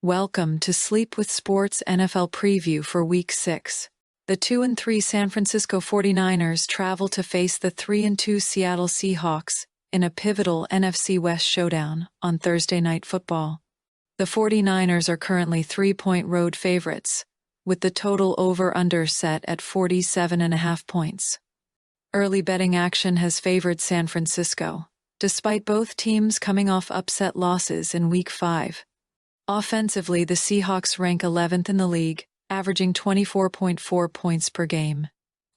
Welcome to Sleep with Sports NFL Preview for Week 6. The 2-3 San Francisco 49ers travel to face the 3-2 Seattle Seahawks in a pivotal NFC West showdown on Thursday Night Football. The 49ers are currently 3-point road favorites, with the total over-under set at 47.5 points. Early betting action has favored San Francisco, despite both teams coming off upset losses in Week 5. Offensively, the Seahawks rank 11th in the league, averaging 24.4 points per game.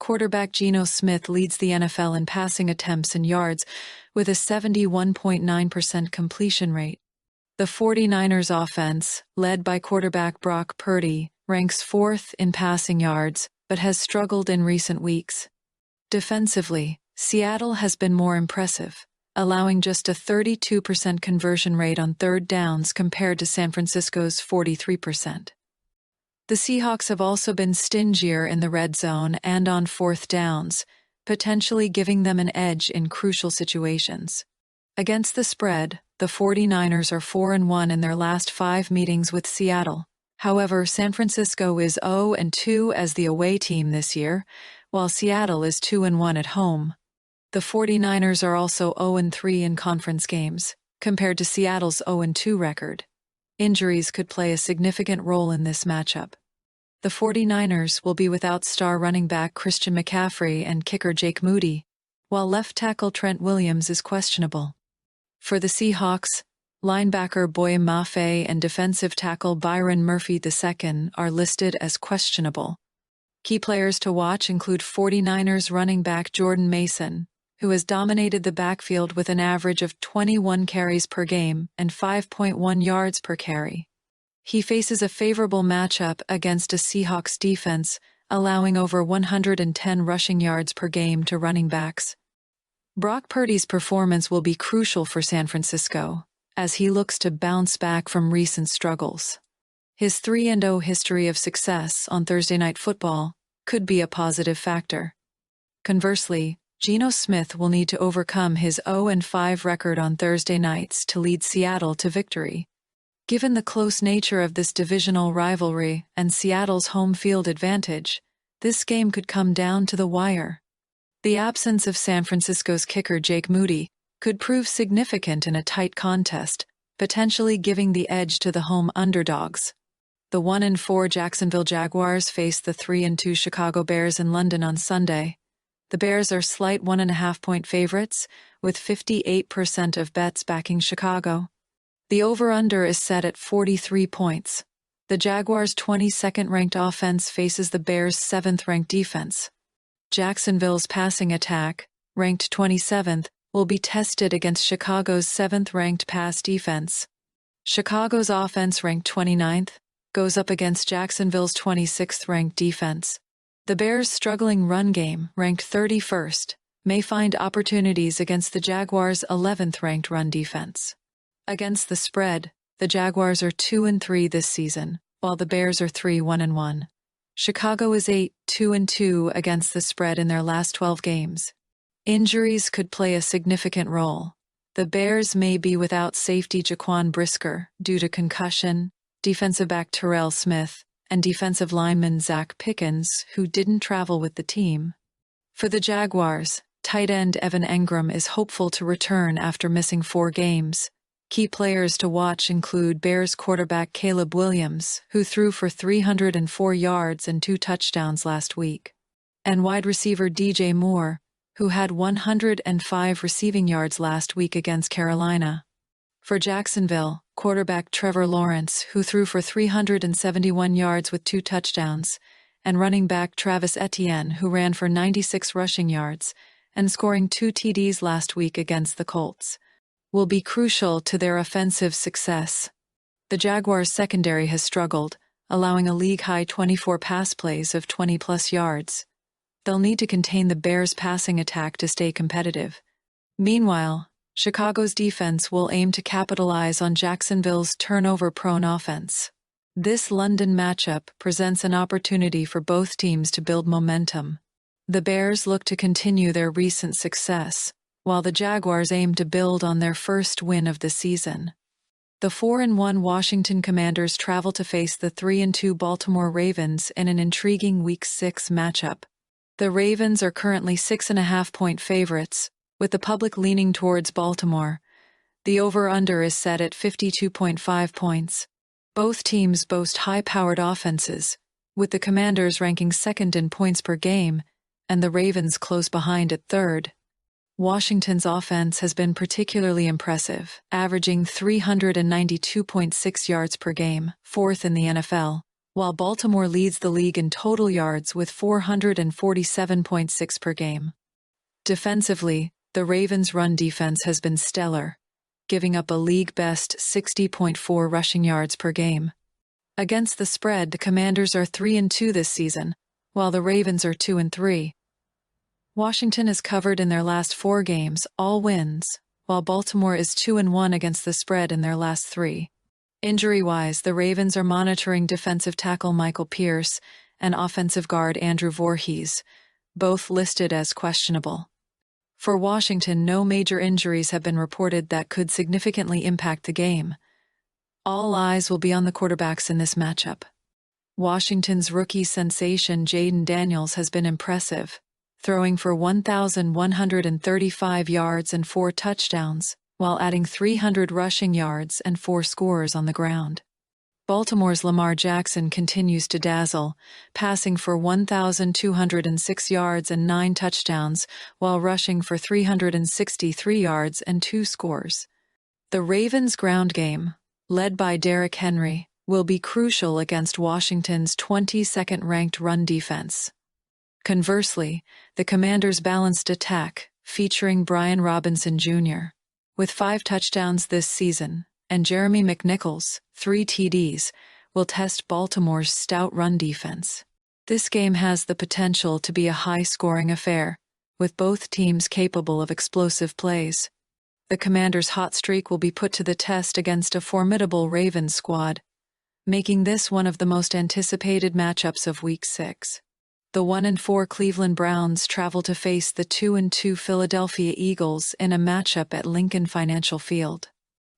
Quarterback Geno Smith leads the NFL in passing attempts and yards with a 71.9% completion rate. The 49ers offense, led by quarterback Brock Purdy, ranks 4th in passing yards but has struggled in recent weeks. Defensively, Seattle has been more impressive, allowing just a 32% conversion rate on third downs compared to San Francisco's 43%. The Seahawks have also been stingier in the red zone and on fourth downs, potentially giving them an edge in crucial situations. Against the spread, the 49ers are 4-1 in their last 5 meetings with Seattle. However, San Francisco is 0-2 as the away team this year, while Seattle is 2-1 at home. The 49ers are also 0-3 in conference games, compared to Seattle's 0-2 record. Injuries could play a significant role in this matchup. The 49ers will be without star running back Christian McCaffrey and kicker Jake Moody, while left tackle Trent Williams is questionable. For the Seahawks, linebacker Boye Mafe and defensive tackle Byron Murphy II are listed as questionable. Key players to watch include 49ers running back Jordan Mason, who has dominated the backfield with an average of 21 carries per game and 5.1 yards per carry. He faces a favorable matchup against a Seahawks defense, allowing over 110 rushing yards per game to running backs. Brock Purdy's performance will be crucial for San Francisco, as he looks to bounce back from recent struggles. His 3-0 history of success on Thursday Night Football could be a positive factor. Conversely, Geno Smith will need to overcome his 0-5 record on Thursday nights to lead Seattle to victory. Given the close nature of this divisional rivalry and Seattle's home field advantage, this game could come down to the wire. The absence of San Francisco's kicker Jake Moody could prove significant in a tight contest, potentially giving the edge to the home underdogs. The 1-4 Jacksonville Jaguars face the 3-2 Chicago Bears in London on Sunday. The Bears are slight 1.5-point favorites, with 58% of bets backing Chicago. The over-under is set at 43 points. The Jaguars' 22nd-ranked offense faces the Bears' 7th-ranked defense. Jacksonville's passing attack, ranked 27th, will be tested against Chicago's 7th-ranked pass defense. Chicago's offense, ranked 29th, goes up against Jacksonville's 26th-ranked defense. The Bears' struggling run game, ranked 31st, may find opportunities against the Jaguars' 11th-ranked run defense. Against the spread, the Jaguars are 2-3 this season, while the Bears are 3-1-1. Chicago is 8-2-2 against the spread in their last 12 games. Injuries could play a significant role. The Bears may be without safety Jaquan Brisker due to concussion, defensive back Terrell Smith, and defensive lineman Zach Pickens, who didn't travel with the team. For the Jaguars, tight end Evan Engram is hopeful to return after missing 4 games. Key players to watch include Bears quarterback Caleb Williams, who threw for 304 yards and 2 touchdowns last week, and wide receiver DJ Moore, who had 105 receiving yards last week against Carolina. For Jacksonville, quarterback Trevor Lawrence, who threw for 371 yards with 2 touchdowns, and running back Travis Etienne, who ran for 96 rushing yards and scoring 2 TDs last week against the Colts, will be crucial to their offensive success. The Jaguars' secondary has struggled, allowing a league-high 24 pass plays of 20-plus yards. They'll need to contain the Bears' passing attack to stay competitive. Meanwhile, Chicago's defense will aim to capitalize on Jacksonville's turnover-prone offense. This London matchup presents an opportunity for both teams to build momentum. The Bears look to continue their recent success, while the Jaguars aim to build on their first win of the season. The 4-1 Washington Commanders travel to face the 3-2 Baltimore Ravens in an intriguing Week 6 matchup. The Ravens are currently 6.5-point favorites, with the public leaning towards Baltimore. The over-under is set at 52.5 points. Both teams boast high-powered offenses, with the Commanders ranking second in points per game, and the Ravens close behind at third. Washington's offense has been particularly impressive, averaging 392.6 yards per game, fourth in the NFL, while Baltimore leads the league in total yards with 447.6 per game. Defensively, the Ravens' run defense has been stellar, giving up a league-best 60.4 rushing yards per game. Against the spread, the Commanders are 3-2 this season, while the Ravens are 2-3. Washington is covered in their last 4 games, all wins, while Baltimore is 2-1 against the spread in their last 3. Injury-wise, the Ravens are monitoring defensive tackle Michael Pierce and offensive guard Andrew Voorhees, both listed as questionable. For Washington, no major injuries have been reported that could significantly impact the game. All eyes will be on the quarterbacks in this matchup. Washington's rookie sensation Jayden Daniels has been impressive, throwing for 1,135 yards and 4 touchdowns, while adding 300 rushing yards and 4 scores on the ground. Baltimore's Lamar Jackson continues to dazzle, passing for 1,206 yards and 9 touchdowns, while rushing for 363 yards and 2 scores. The Ravens' ground game, led by Derrick Henry, will be crucial against Washington's 22nd-ranked run defense. Conversely, the Commanders' balanced attack, featuring Brian Robinson Jr., with 5 touchdowns this season, and Jeremy McNichols, 3 TDs, will test Baltimore's stout run defense. This game has the potential to be a high-scoring affair, with both teams capable of explosive plays. The Commanders' hot streak will be put to the test against a formidable Ravens squad, making this one of the most anticipated matchups of Week 6. The 1-4 Cleveland Browns travel to face the 2-2 Philadelphia Eagles in a matchup at Lincoln Financial Field.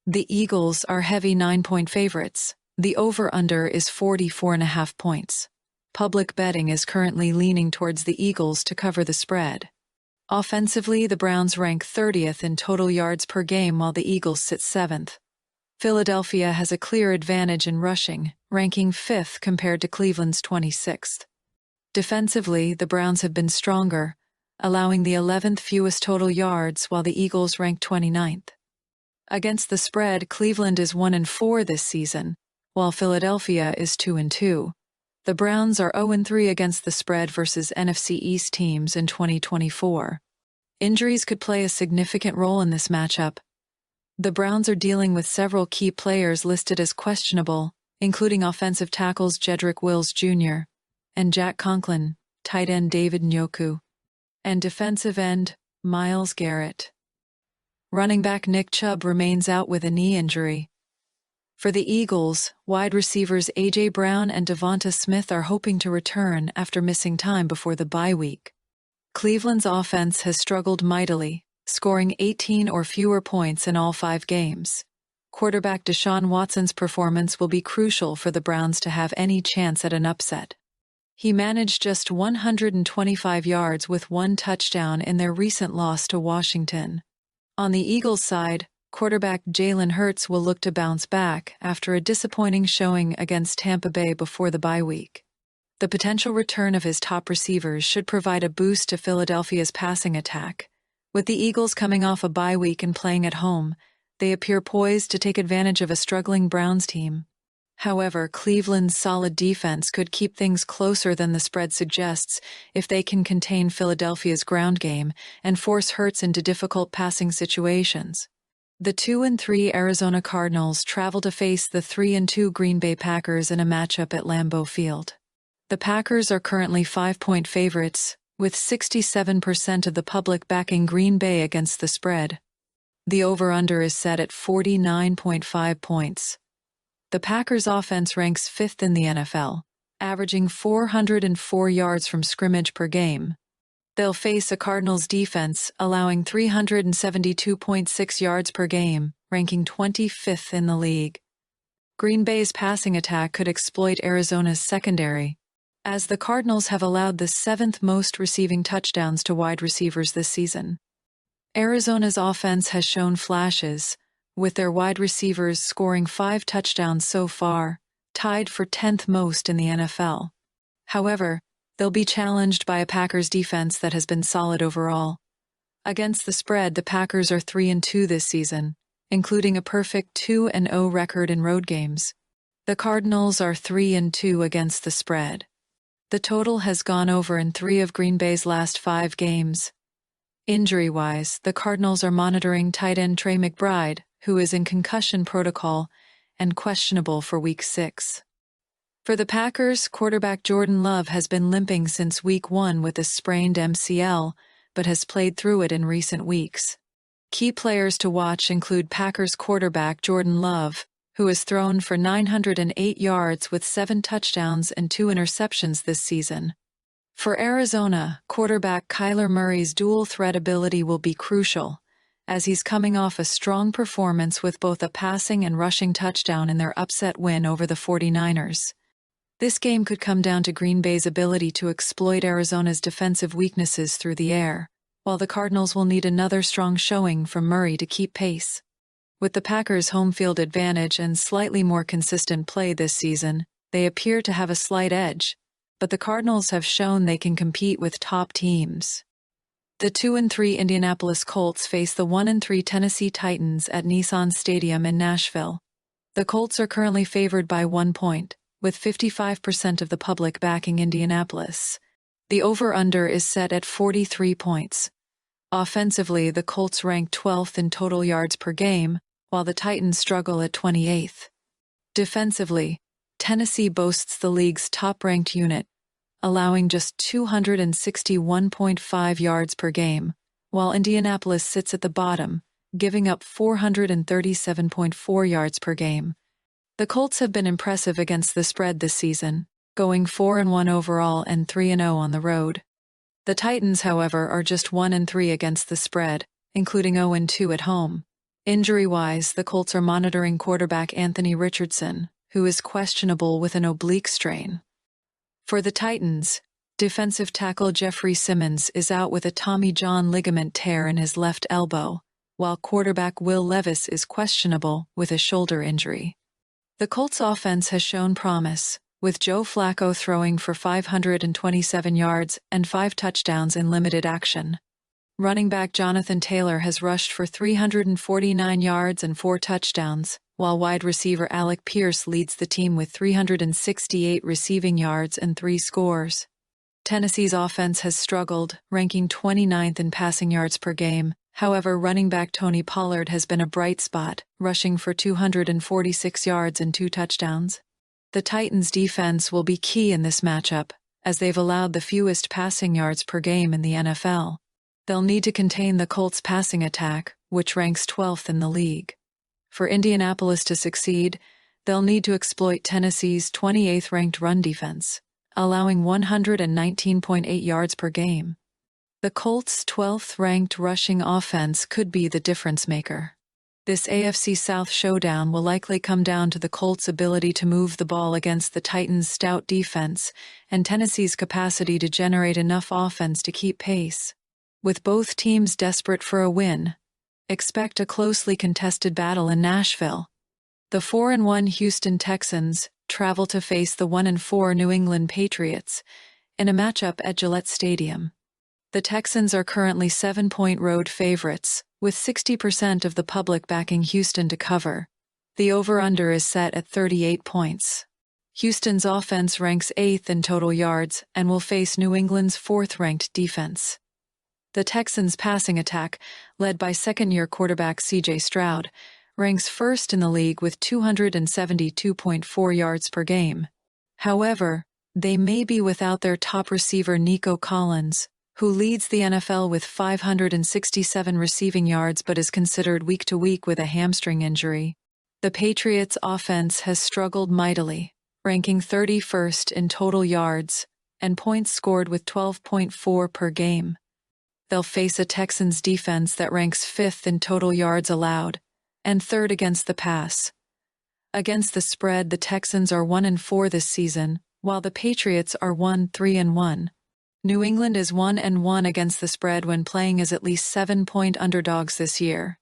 The Eagles are heavy 9-point favorites. The over-under is 44.5 points. Public betting is currently leaning towards the Eagles to cover the spread. Offensively, the Browns rank 30th in total yards per game while the Eagles sit 7th. Philadelphia has a clear advantage in rushing, ranking 5th compared to Cleveland's 26th. Defensively, the Browns have been stronger, allowing the 11th fewest total yards while the Eagles rank 29th. Against the spread, Cleveland is 1-4 this season, while Philadelphia is 2-2. The Browns are 0-3 against the spread versus NFC East teams in 2024. Injuries could play a significant role in this matchup. The Browns are dealing with several key players listed as questionable, including offensive tackles Jedrick Wills Jr. and Jack Conklin, tight end David Njoku, and defensive end Myles Garrett. Running back Nick Chubb remains out with a knee injury. For the Eagles, wide receivers A.J. Brown and Devonta Smith are hoping to return after missing time before the bye week. Cleveland's offense has struggled mightily, scoring 18 or fewer points in all 5 games. Quarterback Deshaun Watson's performance will be crucial for the Browns to have any chance at an upset. He managed just 125 yards with 1 touchdown in their recent loss to Washington. On the Eagles' side, quarterback Jalen Hurts will look to bounce back after a disappointing showing against Tampa Bay before the bye week. The potential return of his top receivers should provide a boost to Philadelphia's passing attack. With the Eagles coming off a bye week and playing at home, they appear poised to take advantage of a struggling Browns team. However, Cleveland's solid defense could keep things closer than the spread suggests if they can contain Philadelphia's ground game and force Hurts into difficult passing situations. The 2-3 Arizona Cardinals travel to face the 3-2 Green Bay Packers in a matchup at Lambeau Field. The Packers are currently 5-point favorites, with 67% of the public backing Green Bay against the spread. The over-under is set at 49.5 points. The Packers' offense ranks 5th in the NFL, averaging 404 yards from scrimmage per game. They'll face a Cardinals defense allowing 372.6 yards per game, ranking 25th in the league. Green Bay's passing attack could exploit Arizona's secondary, as the Cardinals have allowed the 7th most receiving touchdowns to wide receivers this season. Arizona's offense has shown flashes, with their wide receivers scoring 5 touchdowns so far, tied for 10th most in the NFL. However, they'll be challenged by a Packers defense that has been solid overall. Against the spread, the Packers are 3-2 this season, including a perfect 2-0 record in road games. The Cardinals are 3-2 against the spread. The total has gone over in 3 of Green Bay's last 5 games. Injury-wise, the Cardinals are monitoring tight end Trey McBride, who is in concussion protocol and questionable for Week 6. For the Packers, quarterback Jordan Love has been limping since Week 1 with a sprained MCL, but has played through it in recent weeks. Key players to watch include Packers quarterback Jordan Love, who has thrown for 908 yards with 7 touchdowns and 2 interceptions this season. For Arizona, quarterback Kyler Murray's dual-threat ability will be crucial, as he's coming off a strong performance with both a passing and rushing touchdown in their upset win over the 49ers. This game could come down to Green Bay's ability to exploit Arizona's defensive weaknesses through the air, while the Cardinals will need another strong showing from Murray to keep pace. With the Packers' home field advantage and slightly more consistent play this season, they appear to have a slight edge, but the Cardinals have shown they can compete with top teams. The 2-3 Indianapolis Colts face the 1-3 Tennessee Titans at Nissan Stadium in Nashville. The Colts are currently favored by 1 point, with 55% of the public backing Indianapolis. The over-under is set at 43 points. Offensively, the Colts rank 12th in total yards per game, while the Titans struggle at 28th. Defensively, Tennessee boasts the league's top-ranked unit, allowing just 261.5 yards per game, while Indianapolis sits at the bottom, giving up 437.4 yards per game. The Colts have been impressive against the spread this season, going 4-1 overall and 3-0 on the road. The Titans, however, are just 1-3 against the spread, including 0-2 at home. Injury-wise, the Colts are monitoring quarterback Anthony Richardson, who is questionable with an oblique strain. For the Titans, defensive tackle Jeffrey Simmons is out with a Tommy John ligament tear in his left elbow, while quarterback Will Levis is questionable with a shoulder injury. The Colts' offense has shown promise, with Joe Flacco throwing for 527 yards and 5 touchdowns in limited action. Running back Jonathan Taylor has rushed for 349 yards and 4 touchdowns, while wide receiver Alec Pierce leads the team with 368 receiving yards and 3 scores. Tennessee's offense has struggled, ranking 29th in passing yards per game. However, running back Tony Pollard has been a bright spot, rushing for 246 yards and 2 touchdowns. The Titans' defense will be key in this matchup, as they've allowed the fewest passing yards per game in the NFL. They'll need to contain the Colts' passing attack, which ranks 12th in the league. For Indianapolis to succeed, they'll need to exploit Tennessee's 28th-ranked run defense, allowing 119.8 yards per game. The Colts' 12th-ranked rushing offense could be the difference-maker. This AFC South showdown will likely come down to the Colts' ability to move the ball against the Titans' stout defense and Tennessee's capacity to generate enough offense to keep pace. With both teams desperate for a win, expect a closely contested battle in Nashville. The 4-1 Houston Texans travel to face the 1-4 New England Patriots in a matchup at Gillette Stadium. The Texans are currently 7-point road favorites, with 60% of the public backing Houston to cover. The over-under is set at 38 points. Houston's offense ranks 8th in total yards and will face New England's 4th-ranked defense. The Texans' passing attack, led by second-year quarterback C.J. Stroud, ranks 1st in the league with 272.4 yards per game. However, they may be without their top receiver Nico Collins, who leads the NFL with 567 receiving yards but is considered week to week with a hamstring injury. The Patriots' offense has struggled mightily, ranking 31st in total yards and points scored with 12.4 per game. They'll face a Texans defense that ranks 5th in total yards allowed and third against the pass. Against the spread, the Texans are 1-4 this season, while the Patriots are 1-3-1. New England is 1-1 against the spread when playing as at least 7-point underdogs this year.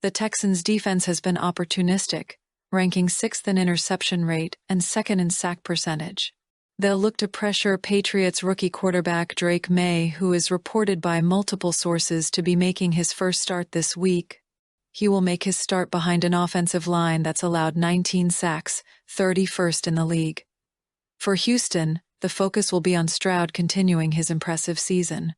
The Texans' defense has been opportunistic, ranking 6th in interception rate and 2nd in sack percentage. They'll look to pressure Patriots rookie quarterback Drake May, who is reported by multiple sources to be making his first start this week. He will make his start behind an offensive line that's allowed 19 sacks, 31st in the league. For Houston, the focus will be on Stroud continuing his impressive season.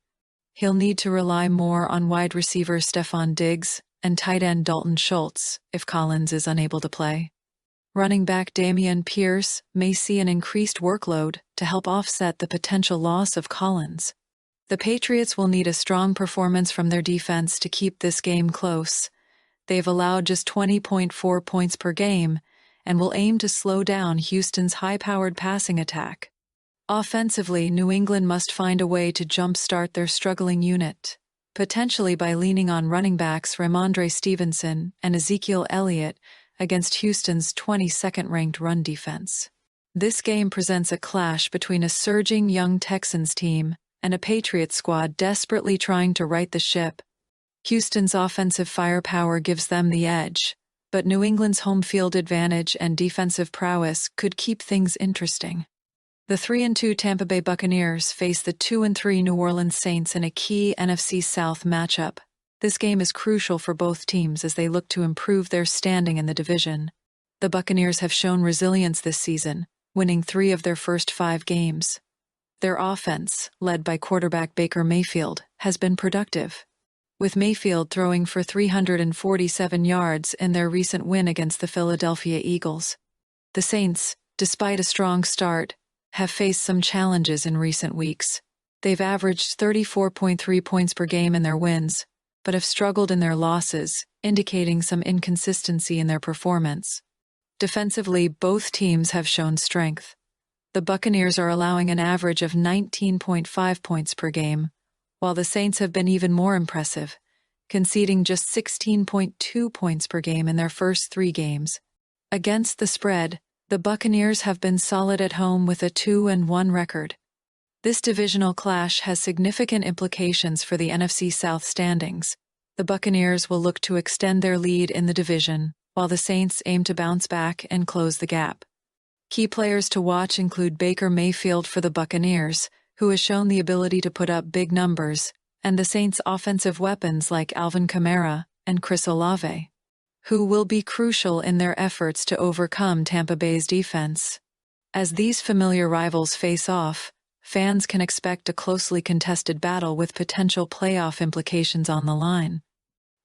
He'll need to rely more on wide receiver Stephon Diggs and tight end Dalton Schultz if Collins is unable to play. Running back Dameon Pierce may see an increased workload to help offset the potential loss of Collins. The Patriots will need a strong performance from their defense to keep this game close. They've allowed just 20.4 points per game and will aim to slow down Houston's high-powered passing attack. Offensively, New England must find a way to jumpstart their struggling unit, potentially by leaning on running backs Ramondre Stevenson and Ezekiel Elliott against Houston's 22nd-ranked run defense. This game presents a clash between a surging young Texans team and a Patriots squad desperately trying to right the ship. Houston's offensive firepower gives them the edge, but New England's home field advantage and defensive prowess could keep things interesting. The 3-2 Tampa Bay Buccaneers face the 2-3 New Orleans Saints in a key NFC South matchup. This game is crucial for both teams as they look to improve their standing in the division. The Buccaneers have shown resilience this season, winning 3 of their first 5 games. Their offense, led by quarterback Baker Mayfield, has been productive, with Mayfield throwing for 347 yards in their recent win against the Philadelphia Eagles. The Saints, despite a strong start, have faced some challenges in recent weeks. They've averaged 34.3 points per game in their wins, but have struggled in their losses, indicating some inconsistency in their performance. Defensively, both teams have shown strength. The Buccaneers are allowing an average of 19.5 points per game, while the Saints have been even more impressive, conceding just 16.2 points per game in their first 3 games. Against the spread, the Buccaneers have been solid at home with a 2-1 record. This divisional clash has significant implications for the NFC South standings. The Buccaneers will look to extend their lead in the division, while the Saints aim to bounce back and close the gap. Key players to watch include Baker Mayfield for the Buccaneers, who has shown the ability to put up big numbers, and the Saints' offensive weapons like Alvin Kamara and Chris Olave, who will be crucial in their efforts to overcome Tampa Bay's defense. As these familiar rivals face off, fans can expect a closely contested battle with potential playoff implications on the line.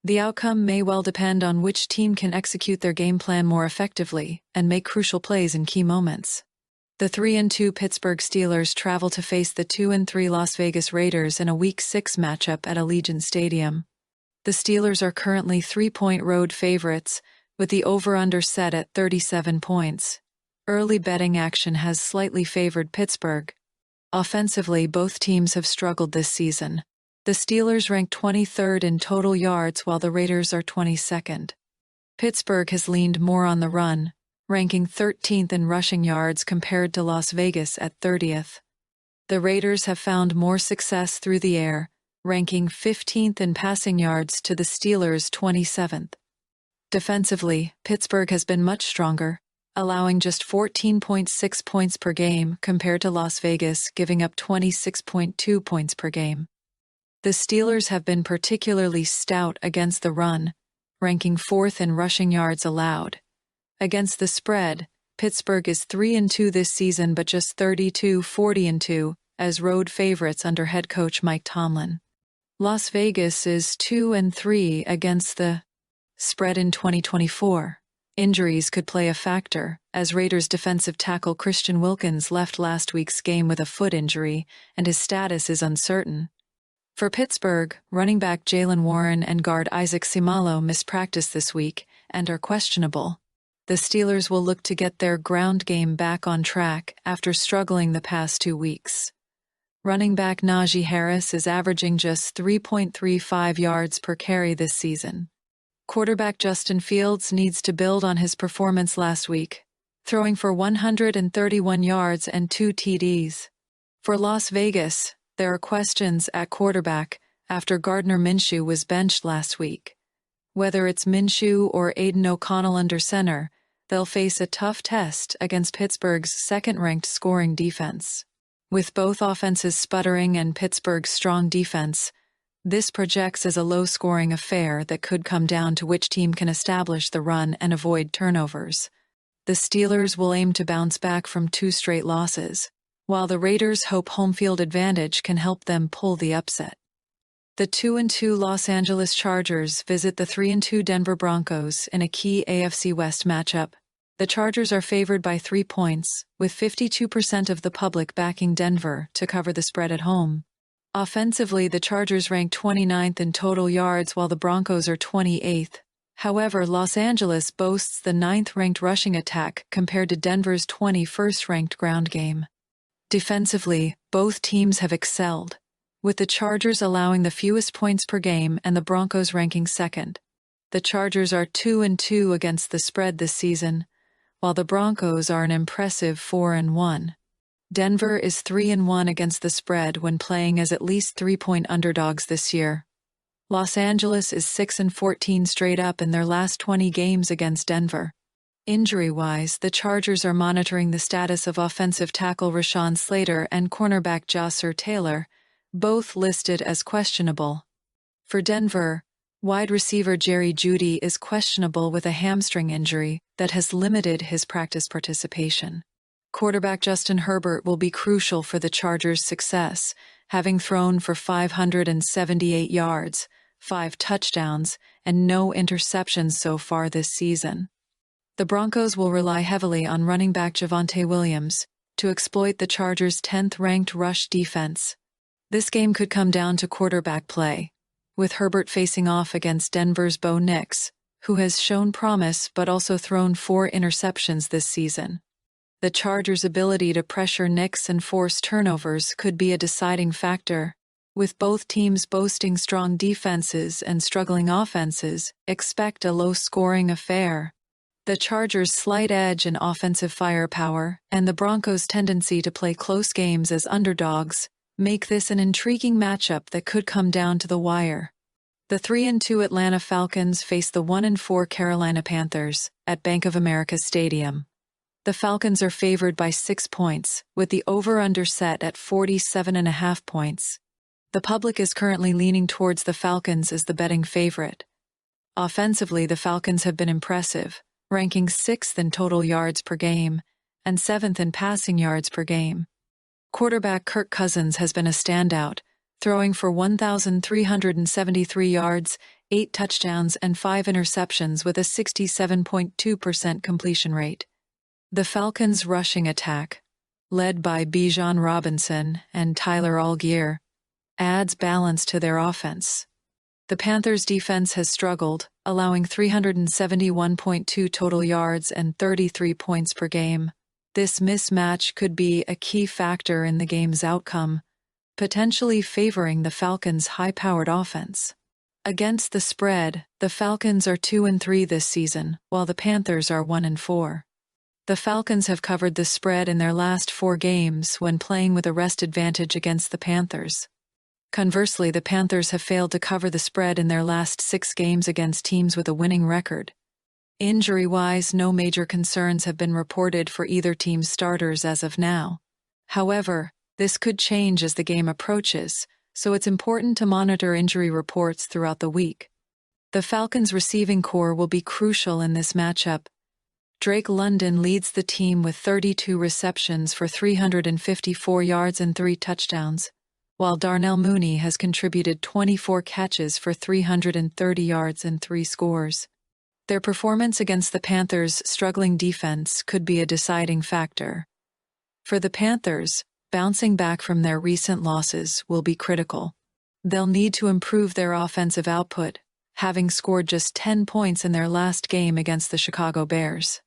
The outcome may well depend on which team can execute their game plan more effectively and make crucial plays in key moments. The 3-2 Pittsburgh Steelers travel to face the 2-3 Las Vegas Raiders in a Week 6 matchup at Allegiant Stadium. The Steelers are currently 3-point road favorites, with the over-under set at 37 points. Early betting action has slightly favored Pittsburgh. Offensively, both teams have struggled this season. The Steelers rank 23rd in total yards while the Raiders are 22nd. Pittsburgh has leaned more on the run, ranking 13th in rushing yards compared to Las Vegas at 30th. The Raiders have found more success through the air, ranking 15th in passing yards to the Steelers' 27th. Defensively, Pittsburgh has been much stronger, allowing just 14.6 points per game compared to Las Vegas giving up 26.2 points per game. The Steelers have been particularly stout against the run, ranking 4th in rushing yards allowed. Against the spread, Pittsburgh is 3-2 this season but just 32-40-2 as road favorites under head coach Mike Tomlin. Las Vegas is 2-3 against the spread in 2024. Injuries could play a factor, as Raiders defensive tackle Christian Wilkins left last week's game with a foot injury, and his status is uncertain. For Pittsburgh, running back Jaylen Warren and guard Isaac Seumalo missed practice this week and are questionable. The Steelers will look to get their ground game back on track after struggling the past 2 weeks. Running back Najee Harris is averaging just 3.35 yards per carry this season. Quarterback Justin Fields needs to build on his performance last week, throwing for 131 yards and 2 TDs. For Las Vegas, there are questions at quarterback after Gardner Minshew was benched last week. Whether it's Minshew or Aiden O'Connell under center, they'll face a tough test against Pittsburgh's second-ranked scoring defense. With both offenses sputtering and Pittsburgh's strong defense, this projects as a low-scoring affair that could come down to which team can establish the run and avoid turnovers. The Steelers will aim to bounce back from 2 straight losses, while the Raiders hope home field advantage can help them pull the upset. The 2-2 Los Angeles Chargers visit the 3-2 Denver Broncos in a key AFC West matchup. The Chargers are favored by 3 points, with 52% of the public backing Denver to cover the spread at home. Offensively, the Chargers rank 29th in total yards while the Broncos are 28th. However, Los Angeles boasts the 9th-ranked rushing attack compared to Denver's 21st-ranked ground game. Defensively, both teams have excelled, with the Chargers allowing the fewest points per game and the Broncos ranking second. The Chargers are 2-2 against the spread this season, while the Broncos are an impressive 4-1. Denver is 3-1 against the spread when playing as at least 3-point underdogs this year. Los Angeles is 6-14 straight up in their last 20 games against Denver. Injury-wise, the Chargers are monitoring the status of offensive tackle Rashawn Slater and cornerback Ja'Sir Taylor, both listed as questionable. For Denver, wide receiver Jerry Jeudy is questionable with a hamstring injury that has limited his practice participation. Quarterback Justin Herbert will be crucial for the Chargers' success, having thrown for 578 yards, 5 touchdowns, and no interceptions so far this season. The Broncos will rely heavily on running back Javonte Williams to exploit the Chargers' 10th-ranked rush defense. This game could come down to quarterback play, with Herbert facing off against Denver's Bo Nix, who has shown promise but also thrown 4 interceptions this season. The Chargers' ability to pressure Nix and force turnovers could be a deciding factor. With both teams boasting strong defenses and struggling offenses, expect a low-scoring affair. The Chargers' slight edge in offensive firepower and the Broncos' tendency to play close games as underdogs make this an intriguing matchup that could come down to the wire. The 3-2 Atlanta Falcons face the 1-4 Carolina Panthers at Bank of America Stadium. The Falcons are favored by 6 points, with the over-under set at 47.5 points. The public is currently leaning towards the Falcons as the betting favorite. Offensively, the Falcons have been impressive, ranking 6th in total yards per game and 7th in passing yards per game. Quarterback Kirk Cousins has been a standout, throwing for 1,373 yards, 8 touchdowns, and 5 interceptions with a 67.2% completion rate. The Falcons' rushing attack, led by Bijan Robinson and Tyler Allgeier, adds balance to their offense. The Panthers' defense has struggled, allowing 371.2 total yards and 33 points per game. This mismatch could be a key factor in the game's outcome, potentially favoring the Falcons' high-powered offense. Against the spread, the Falcons are 2-3 this season, while the Panthers are 1-4. The Falcons have covered the spread in their last 4 games when playing with a rest advantage against the Panthers. Conversely, the Panthers have failed to cover the spread in their last 6 games against teams with a winning record. Injury-wise, no major concerns have been reported for either team's starters as of now. However, this could change as the game approaches, so it's important to monitor injury reports throughout the week. The Falcons' receiving core will be crucial in this matchup. Drake London leads the team with 32 receptions for 354 yards and 3 touchdowns, while Darnell Mooney has contributed 24 catches for 330 yards and 3 scores. Their performance against the Panthers' struggling defense could be a deciding factor. For the Panthers, bouncing back from their recent losses will be critical. They'll need to improve their offensive output, having scored just 10 points in their last game against the Chicago Bears.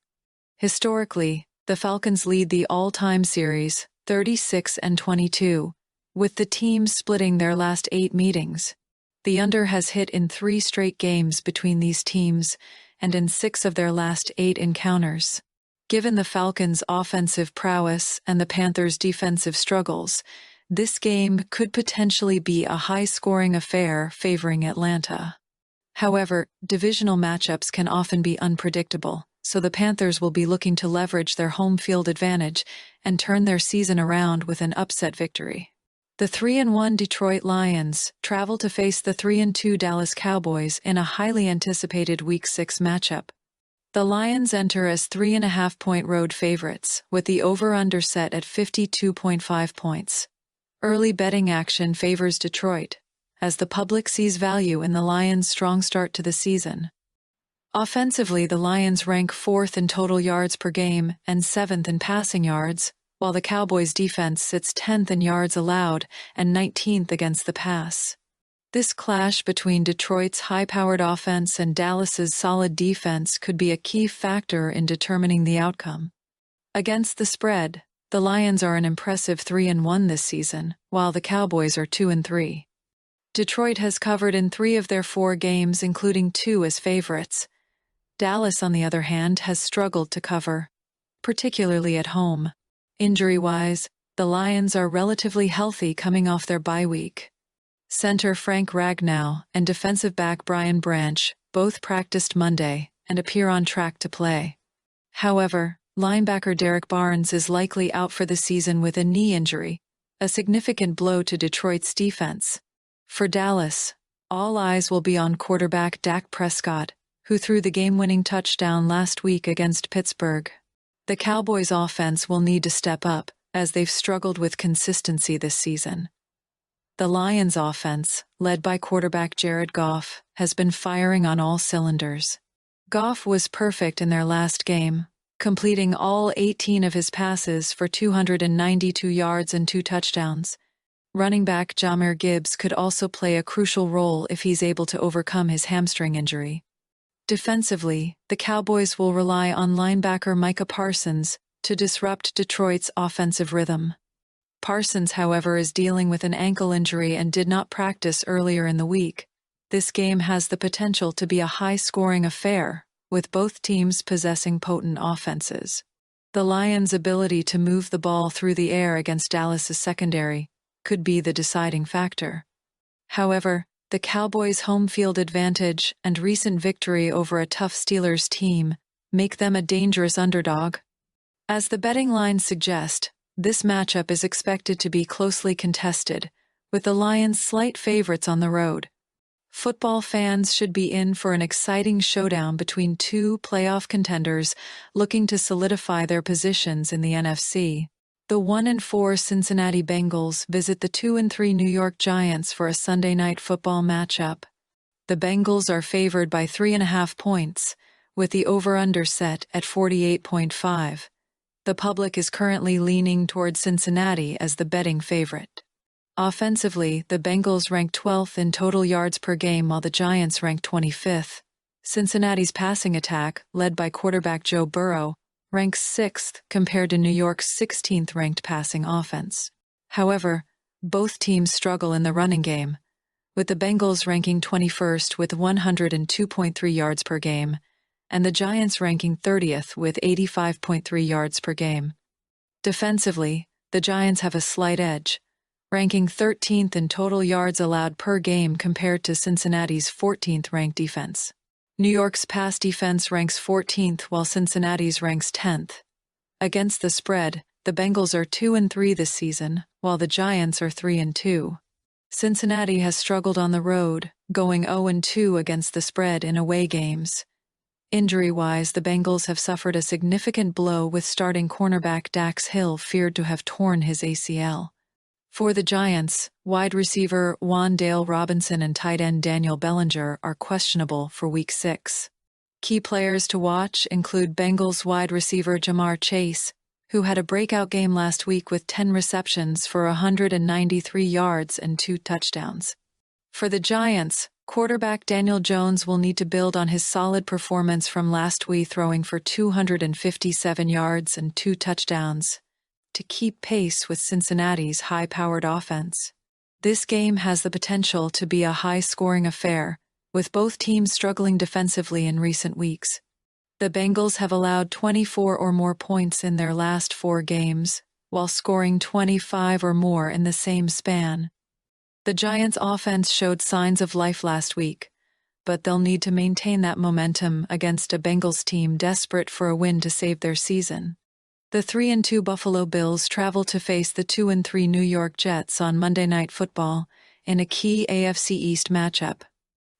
Historically, the Falcons lead the all-time series, 36-22, with the teams splitting their last 8 meetings. The under has hit in 3 straight games between these teams and in 6 of their last 8 encounters. Given the Falcons' offensive prowess and the Panthers' defensive struggles, this game could potentially be a high-scoring affair favoring Atlanta. However, divisional matchups can often be unpredictable, so the Panthers will be looking to leverage their home field advantage and turn their season around with an upset victory. The 3-1 Detroit Lions travel to face the 3-2 Dallas Cowboys in a highly anticipated Week 6 matchup. The Lions enter as 3.5-point road favorites, with the over-under set at 52.5 points. Early betting action favors Detroit, as the public sees value in the Lions' strong start to the season. Offensively, the Lions rank 4th in total yards per game and 7th in passing yards, while the Cowboys' defense sits 10th in yards allowed and 19th against the pass. This clash between Detroit's high-powered offense and Dallas's solid defense could be a key factor in determining the outcome. Against the spread, the Lions are an impressive 3-1 this season, while the Cowboys are 2-3. Detroit has covered in 3 of their 4 games, including 2 as favorites. Dallas, on the other hand, has struggled to cover, particularly at home. Injury-wise, the Lions are relatively healthy coming off their bye week. Center Frank Ragnow and defensive back Brian Branch both practiced Monday and appear on track to play. However, linebacker Derek Barnes is likely out for the season with a knee injury, a significant blow to Detroit's defense. For Dallas, all eyes will be on quarterback Dak Prescott, who threw the game-winning touchdown last week against Pittsburgh. The Cowboys' offense will need to step up, as they've struggled with consistency this season. The Lions' offense, led by quarterback Jared Goff, has been firing on all cylinders. Goff was perfect in their last game, completing all 18 of his passes for 292 yards and 2 touchdowns. Running back Jahmyr Gibbs could also play a crucial role if he's able to overcome his hamstring injury. Defensively, the Cowboys will rely on linebacker Micah Parsons to disrupt Detroit's offensive rhythm. Parsons, however, is dealing with an ankle injury and did not practice earlier in the week. This game has the potential to be a high-scoring affair, with both teams possessing potent offenses. The Lions' ability to move the ball through the air against Dallas's secondary could be the deciding factor. However, the Cowboys' home field advantage and recent victory over a tough Steelers team make them a dangerous underdog. As the betting lines suggest, this matchup is expected to be closely contested, with the Lions slight favorites on the road. Football fans should be in for an exciting showdown between 2 playoff contenders looking to solidify their positions in the NFC. The 1-4 Cincinnati Bengals visit the 2-3 New York Giants for a Sunday night football matchup. The Bengals are favored by 3.5 points, with the over-under set at 48.5. The public is currently leaning toward Cincinnati as the betting favorite. Offensively, the Bengals rank 12th in total yards per game while the Giants rank 25th. Cincinnati's passing attack, led by quarterback Joe Burrow, ranks 6th compared to New York's 16th ranked passing offense. However, both teams struggle in the running game, with the Bengals ranking 21st with 102.3 yards per game, and the Giants ranking 30th with 85.3 yards per game. Defensively, the Giants have a slight edge, ranking 13th in total yards allowed per game compared to Cincinnati's 14th ranked defense. New York's pass defense ranks 14th while Cincinnati's ranks 10th. Against the spread, the Bengals are 2-3 this season, while the Giants are 3-2. Cincinnati has struggled on the road, going 0-2 against the spread in away games. Injury-wise, the Bengals have suffered a significant blow with starting cornerback Dax Hill feared to have torn his ACL. For the Giants, wide receiver Wan'Dale Robinson and tight end Daniel Bellinger are questionable for Week 6. Key players to watch include Bengals wide receiver Jamar Chase, who had a breakout game last week with 10 receptions for 193 yards and 2 touchdowns. For the Giants, quarterback Daniel Jones will need to build on his solid performance from last week, throwing for 257 yards and 2 touchdowns, to keep pace with Cincinnati's high-powered offense. This game has the potential to be a high-scoring affair, with both teams struggling defensively in recent weeks. The Bengals have allowed 24 or more points in their last 4 games, while scoring 25 or more in the same span. The Giants' offense showed signs of life last week, but they'll need to maintain that momentum against a Bengals team desperate for a win to save their season. The 3-2 Buffalo Bills travel to face the 2-3 New York Jets on Monday Night Football in a key AFC East matchup.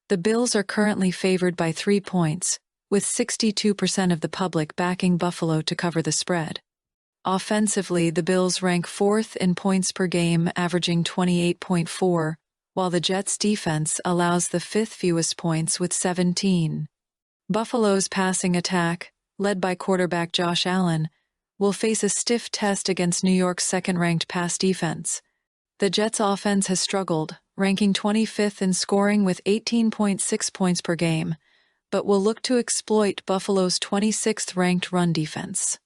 The Bills are currently favored by 3 points, with 62% of the public backing Buffalo to cover the spread. Offensively, the Bills rank 4th in points per game, averaging 28.4, while the Jets' defense allows the 5th fewest points with 17. Buffalo's passing attack, led by quarterback Josh Allen, will face a stiff test against New York's second-ranked pass defense. The Jets' offense has struggled, ranking 25th in scoring with 18.6 points per game, but will look to exploit Buffalo's 26th-ranked run defense.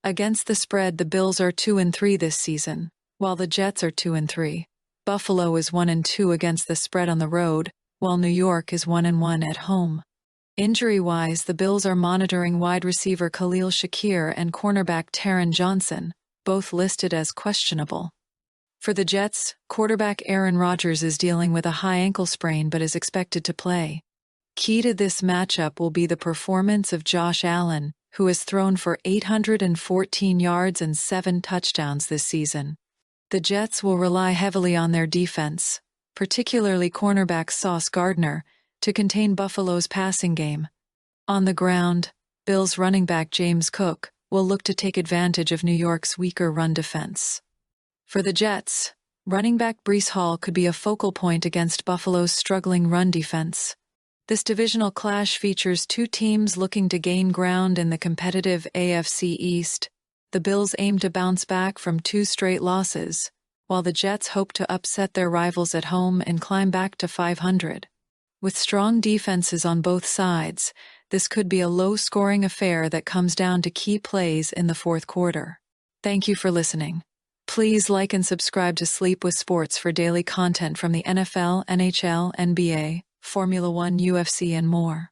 Against the spread, the Bills are 2-3 this season, while the Jets are 2-3. Buffalo is 1-2 against the spread on the road, while New York is 1-1 at home. Injury-wise, the Bills are monitoring wide receiver Khalil Shakir and cornerback Taron Johnson, both listed as questionable. For the Jets, quarterback Aaron Rodgers is dealing with a high ankle sprain but is expected to play. Key to this matchup will be the performance of Josh Allen, who has thrown for 814 yards and 7 touchdowns this season. The Jets will rely heavily on their defense, particularly cornerback Sauce Gardner, to contain Buffalo's passing game. On the ground, Bills running back James Cook will look to take advantage of New York's weaker run defense. For the Jets, running back Breece Hall could be a focal point against Buffalo's struggling run defense. This divisional clash features 2 teams looking to gain ground in the competitive AFC East. The Bills aim to bounce back from 2 straight losses, while the Jets hope to upset their rivals at home and climb back to 500. With strong defenses on both sides, this could be a low-scoring affair that comes down to key plays in the fourth quarter. Thank you for listening. Please like and subscribe to Sleep with Sports for daily content from the NFL, NHL, NBA, Formula One, UFC, and more.